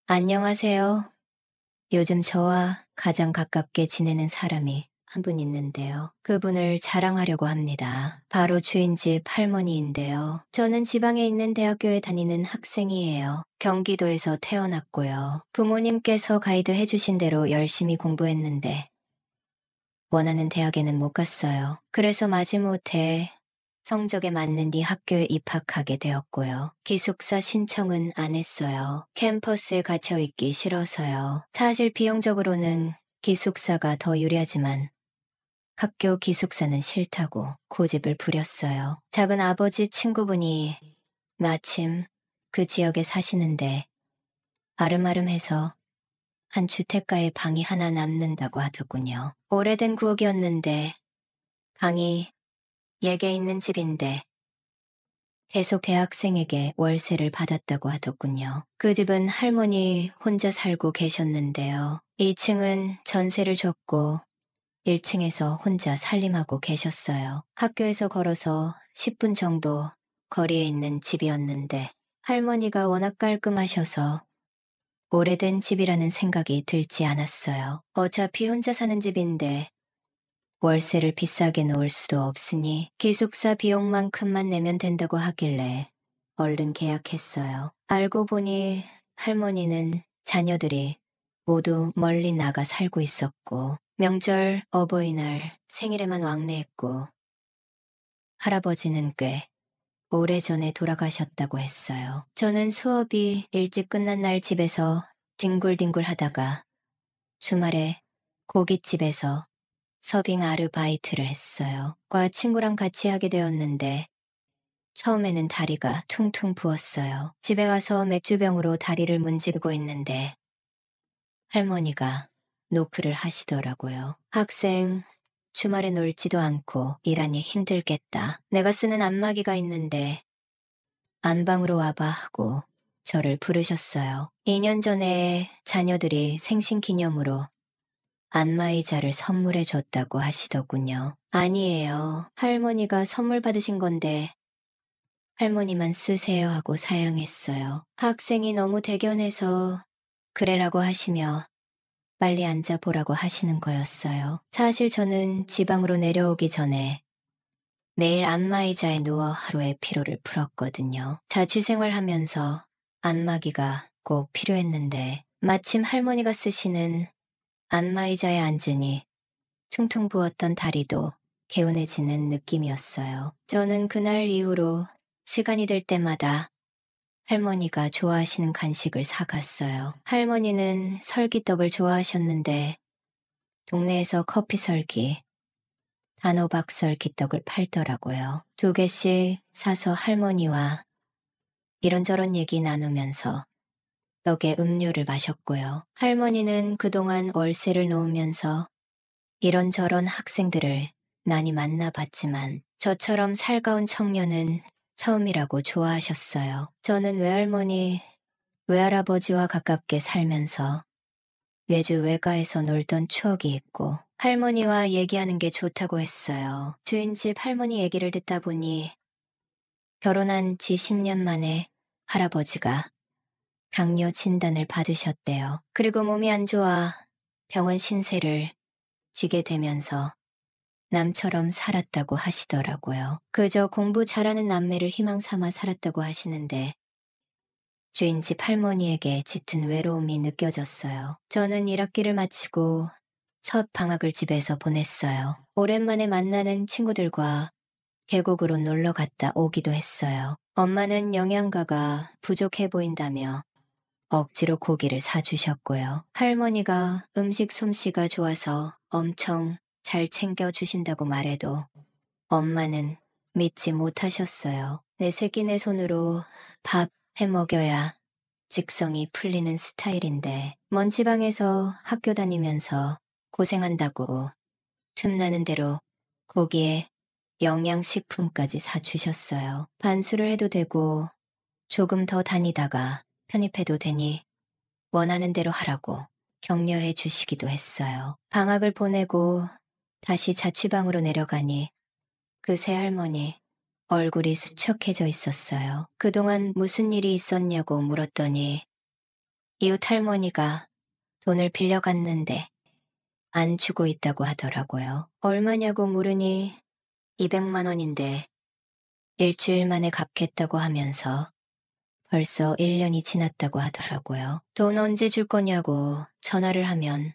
안녕하세요. 요즘 저와 가장 가깝게 지내는 사람이 한 분 있는데요. 그분을 자랑하려고 합니다. 바로 주인집 할머니인데요. 저는 지방에 있는 대학교에 다니는 학생이에요. 경기도에서 태어났고요. 부모님께서 가이드 해주신 대로 열심히 공부했는데 원하는 대학에는 못 갔어요. 그래서 마지못해 성적에 맞는 이 학교에 입학하게 되었고요. 기숙사 신청은 안 했어요. 캠퍼스에 갇혀 있기 싫어서요. 사실 비용적으로는 기숙사가 더 유리하지만 학교 기숙사는 싫다고 고집을 부렸어요. 작은 아버지 친구분이 마침 그 지역에 사시는데 아름아름해서 한 주택가에 방이 하나 남는다고 하더군요. 오래된 구역이었는데 방이 예계 있는 집인데 계속 대학생에게 월세를 받았다고 하더군요. 그 집은 할머니 혼자 살고 계셨는데요. 2층은 전세를 줬고 1층에서 혼자 살림하고 계셨어요. 학교에서 걸어서 10분 정도 거리에 있는 집이었는데 할머니가 워낙 깔끔하셔서 오래된 집이라는 생각이 들지 않았어요. 어차피 혼자 사는 집인데 월세를 비싸게 놓을 수도 없으니 기숙사 비용만큼만 내면 된다고 하길래 얼른 계약했어요. 알고 보니 할머니는 자녀들이 모두 멀리 나가 살고 있었고 명절, 어버이날, 생일에만 왕래했고 할아버지는 꽤 오래전에 돌아가셨다고 했어요. 저는 수업이 일찍 끝난 날 집에서 뒹굴뒹굴 하다가 주말에 고깃집에서 서빙 아르바이트를 했어요. 과 친구랑 같이 하게 되었는데 처음에는 다리가 퉁퉁 부었어요. 집에 와서 맥주병으로 다리를 문지르고 있는데 할머니가 노크를 하시더라고요. 학생, 주말에 놀지도 않고 일하니 힘들겠다. 내가 쓰는 안마기가 있는데 안방으로 와봐 하고 저를 부르셨어요. 2년 전에 자녀들이 생신기념으로 안마의자를 선물해 줬다고 하시더군요. 아니에요. 할머니가 선물 받으신 건데 할머니만 쓰세요 하고 사양했어요. 학생이 너무 대견해서 그래라고 하시며 빨리 앉아보라고 하시는 거였어요. 사실 저는 지방으로 내려오기 전에 매일 안마의자에 누워 하루의 피로를 풀었거든요. 자취생활하면서 안마기가 꼭 필요했는데 마침 할머니가 쓰시는 안마의자에 앉으니 퉁퉁 부었던 다리도 개운해지는 느낌이었어요. 저는 그날 이후로 시간이 될 때마다 할머니가 좋아하시는 간식을 사갔어요. 할머니는 설기떡을 좋아하셨는데 동네에서 커피 설기, 단호박 설기떡을 팔더라고요. 2개씩 사서 할머니와 이런저런 얘기 나누면서 떡에 음료를 마셨고요. 할머니는 그동안 월세를 놓으면서 이런저런 학생들을 많이 만나봤지만 저처럼 살가운 청년은 처음이라고 좋아하셨어요. 저는 외할머니, 외할아버지와 가깝게 살면서 외주 외가에서 놀던 추억이 있고 할머니와 얘기하는 게 좋다고 했어요. 주인집 할머니 얘기를 듣다 보니 결혼한 지 10년 만에 할아버지가 당뇨 진단을 받으셨대요. 그리고 몸이 안 좋아 병원 신세를 지게 되면서 남처럼 살았다고 하시더라고요. 그저 공부 잘하는 남매를 희망 삼아 살았다고 하시는데 주인집 할머니에게 짙은 외로움이 느껴졌어요. 저는 1학기를 마치고 첫 방학을 집에서 보냈어요. 오랜만에 만나는 친구들과 계곡으로 놀러 갔다 오기도 했어요. 엄마는 영양가가 부족해 보인다며 억지로 고기를 사주셨고요. 할머니가 음식 솜씨가 좋아서 엄청 잘 챙겨주신다고 말해도 엄마는 믿지 못하셨어요. 내 새끼 내 손으로 밥 해먹여야 직성이 풀리는 스타일인데 먼 지방에서 학교 다니면서 고생한다고 틈나는 대로 고기에 영양식품까지 사주셨어요. 반수를 해도 되고 조금 더 다니다가 편입해도 되니 원하는 대로 하라고 격려해 주시기도 했어요. 방학을 보내고 다시 자취방으로 내려가니 그 새할머니 얼굴이 수척해져 있었어요. 그동안 무슨 일이 있었냐고 물었더니 이웃 할머니가 돈을 빌려갔는데 안 주고 있다고 하더라고요. 얼마냐고 물으니 200만 원인데 일주일 만에 갚겠다고 하면서 벌써 1년이 지났다고 하더라고요. 돈 언제 줄 거냐고 전화를 하면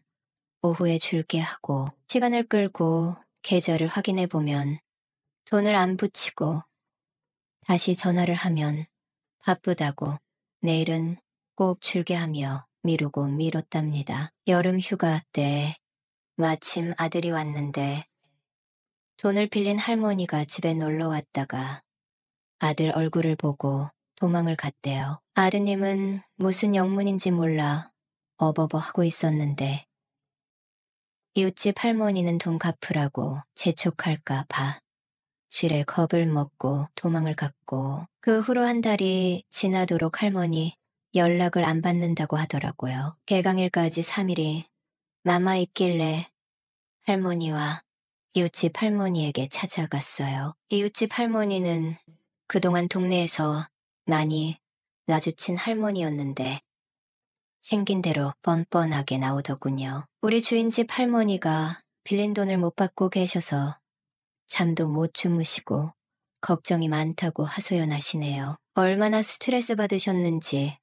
오후에 줄게 하고 시간을 끌고 계좌를 확인해 보면 돈을 안 붙이고 다시 전화를 하면 바쁘다고 내일은 꼭 줄게 하며 미루고 미뤘답니다. 여름 휴가 때 마침 아들이 왔는데 돈을 빌린 할머니가 집에 놀러 왔다가 아들 얼굴을 보고 도망을 갔대요. 아드님은 무슨 영문인지 몰라 어버버 하고 있었는데 이웃집 할머니는 돈 갚으라고 재촉할까 봐 지레 겁을 먹고 도망을 갔고 그 후로 한 달이 지나도록 할머니 연락을 안 받는다고 하더라고요. 개강일까지 3일이 남아있길래 할머니와 이웃집 할머니에게 찾아갔어요. 이웃집 할머니는 그동안 동네에서 많이 마주친 할머니였는데 생긴 대로 뻔뻔하게 나오더군요. 우리 주인집 할머니가 빌린 돈을 못 받고 계셔서 잠도 못 주무시고 걱정이 많다고 하소연하시네요. 얼마나 스트레스 받으셨는지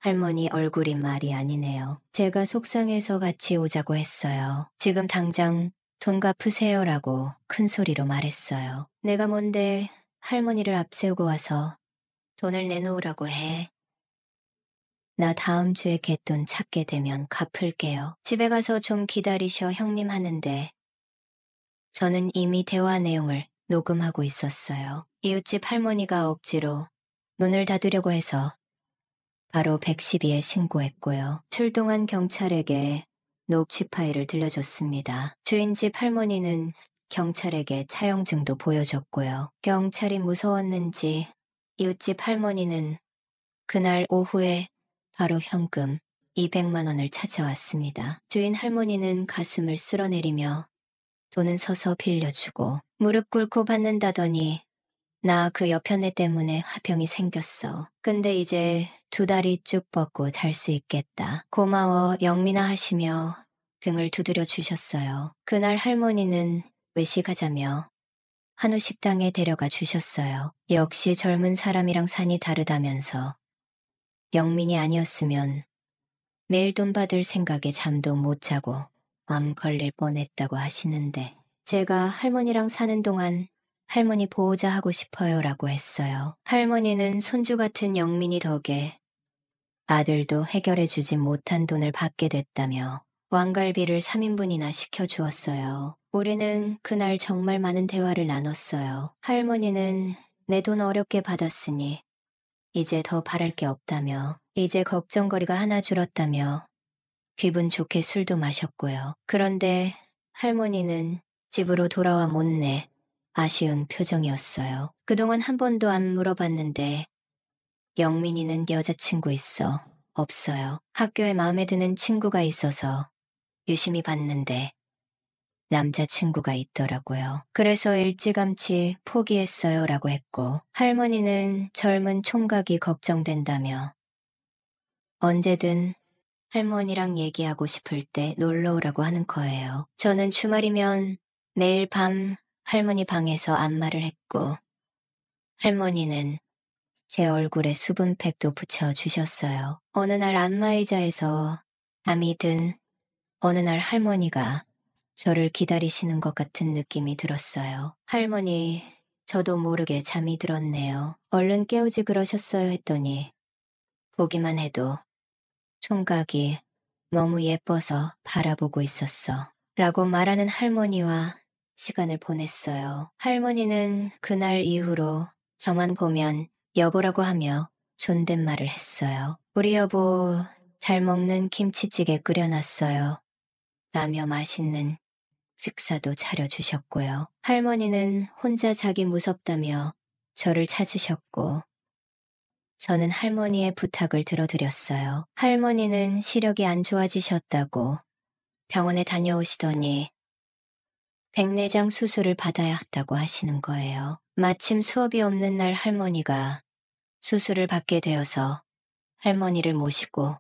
할머니 얼굴이 말이 아니네요. 제가 속상해서 같이 오자고 했어요. 지금 당장 돈 갚으세요라고 큰 소리로 말했어요. 내가 뭔데 할머니를 앞세우고 와서 돈을 내놓으라고 해. 나 다음 주에 갯돈 찾게 되면 갚을게요. 집에 가서 좀 기다리셔 형님 하는데 저는 이미 대화 내용을 녹음하고 있었어요. 이웃집 할머니가 억지로 문을 닫으려고 해서 바로 112에 신고했고요. 출동한 경찰에게 녹취 파일을 들려줬습니다. 주인집 할머니는 경찰에게 차용증도 보여줬고요. 경찰이 무서웠는지 이웃집 할머니는 그날 오후에 바로 현금 200만 원을 찾아왔습니다. 주인 할머니는 가슴을 쓸어내리며 돈은 서서 빌려주고 무릎 꿇고 받는다더니 나 그 여편네 때문에 화병이 생겼어. 근데 이제 2다리 쭉 뻗고 잘 수 있겠다. 고마워 영민아 하시며 등을 두드려 주셨어요. 그날 할머니는 외식하자며 한우 식당에 데려가 주셨어요. 역시 젊은 사람이랑 산이 다르다면서 영민이 아니었으면 매일 돈 받을 생각에 잠도 못 자고 암 걸릴 뻔했다고 하시는데 제가 할머니랑 사는 동안 할머니 보호자 하고 싶어요 라고 했어요. 할머니는 손주 같은 영민이 덕에 아들도 해결해주지 못한 돈을 받게 됐다며 왕갈비를 3인분이나 시켜주었어요. 우리는 그날 정말 많은 대화를 나눴어요. 할머니는 내 돈 어렵게 받았으니 이제 더 바랄 게 없다며 이제 걱정거리가 하나 줄었다며 기분 좋게 술도 마셨고요. 그런데 할머니는 집으로 돌아와 못내 아쉬운 표정이었어요. 그동안 한 번도 안 물어봤는데 영민이는 여자친구 있어? 없어요. 학교에 마음에 드는 친구가 있어서 유심히 봤는데 남자친구가 있더라고요. 그래서 일찌감치 포기했어요 라고 했고 할머니는 젊은 총각이 걱정된다며 언제든 할머니랑 얘기하고 싶을 때 놀러 오라고 하는 거예요. 저는 주말이면 매일 밤 할머니 방에서 안마를 했고 할머니는 제 얼굴에 수분팩도 붙여주셨어요. 어느 날 안마의자에서 잠이 든 어느 날 할머니가 저를 기다리시는 것 같은 느낌이 들었어요. 할머니, 저도 모르게 잠이 들었네요. 얼른 깨우지 그러셨어요 했더니 보기만 해도 총각이 너무 예뻐서 바라보고 있었어. 라고 말하는 할머니와 시간을 보냈어요. 할머니는 그날 이후로 저만 보면 여보라고 하며 존댓말을 했어요. 우리 여보 잘 먹는 김치찌개 끓여놨어요. 라며 맛있는 식사도 차려주셨고요. 할머니는 혼자 자기 무섭다며 저를 찾으셨고 저는 할머니의 부탁을 들어드렸어요. 할머니는 시력이 안 좋아지셨다고 병원에 다녀오시더니 백내장 수술을 받아야 한다고 하시는 거예요. 마침 수업이 없는 날 할머니가 수술을 받게 되어서 할머니를 모시고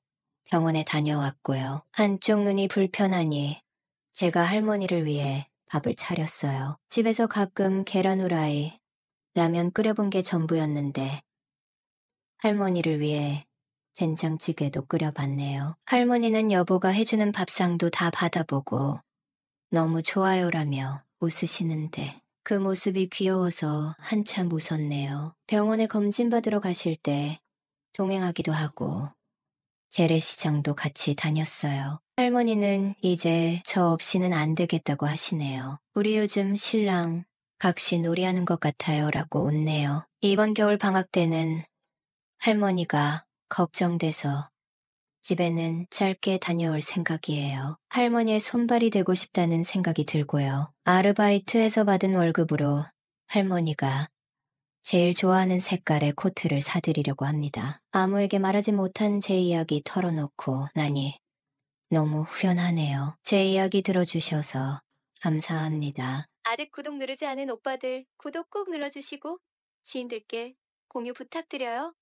병원에 다녀왔고요. 한쪽 눈이 불편하니 제가 할머니를 위해 밥을 차렸어요. 집에서 가끔 계란 후라이, 라면 끓여본 게 전부였는데 할머니를 위해 된장찌개도 끓여봤네요. 할머니는 여보가 해주는 밥상도 다 받아보고 너무 좋아요라며 웃으시는데 그 모습이 귀여워서 한참 웃었네요. 병원에 검진 받으러 가실 때 동행하기도 하고 재래시장도 같이 다녔어요. 할머니는 이제 저 없이는 안 되겠다고 하시네요. 우리 요즘 신랑 각시 놀이하는 것 같아요 라고 웃네요. 이번 겨울 방학 때는 할머니가 걱정돼서 집에는 짧게 다녀올 생각이에요. 할머니의 손발이 되고 싶다는 생각이 들고요. 아르바이트에서 받은 월급으로 할머니가 제일 좋아하는 색깔의 코트를 사드리려고 합니다. 아무에게 말하지 못한 제 이야기 털어놓고 나니 너무 후련하네요. 제 이야기 들어주셔서 감사합니다. 아직 구독 누르지 않은 오빠들 구독 꼭 눌러주시고 지인들께 공유 부탁드려요.